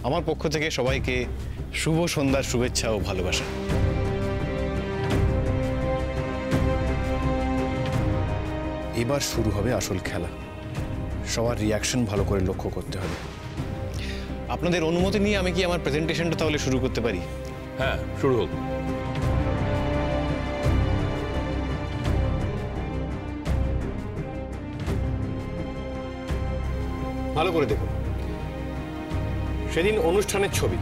আমার পক্ষ থেকে সবাইকে শুভ সন্ধ্যার শুভেচ্ছা ও ভালোবাসা। এবার শুরু হবে আসল খেলা। সবার রিয়াকশন ভালো করে লক্ষ্য করতে হবে। আপনাদের অনুমতি নিয়ে আমি কি আমার প্রেজেন্টেশনটা তাহলে শুরু করতে পারি? হ্যাঁ, শুরু হোক। ভালো করে দেখুন, সেদিন অনুষ্ঠানের ছবি।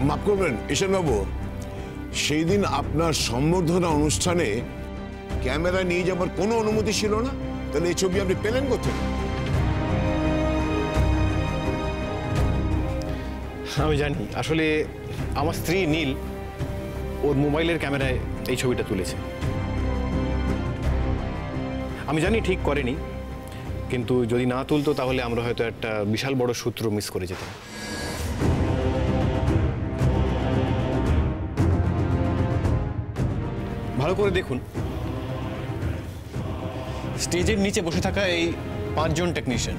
মাফ করবেন ঈশানবাবু, সেই দিন আপনার সম্বর্ধনা অনুষ্ঠানে ক্যামেরা নিয়ে যাবার কোনো অনুমতি ছিল না, তাহলে এই ছবি আপনি পেলেন কোথায়? আমি জানি, আসলে আমার স্ত্রী নীল ওর মোবাইলের ক্যামেরায় এই ছবিটা তুলেছে। আমি জানি ঠিক করেনি, কিন্তু যদি না তুলতো তাহলে আমরা হয়তো একটা বিশাল বড় সূত্র মিস করে যেতাম। ভালো করে দেখুন, স্টেজের নিচে বসে থাকা এই 5 জন টেকনিশিয়ান,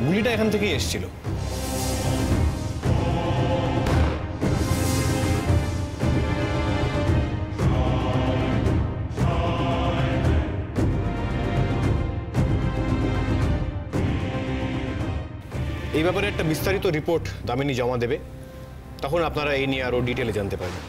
গুলিটা এখান থেকেই এসেছিল। এই ব্যাপারে একটা বিস্তারিত রিপোর্ট দামিনী জমা দেবে, তখন আপনারা এই নিয়ে আরো ডিটেলে জানতে পারবেন।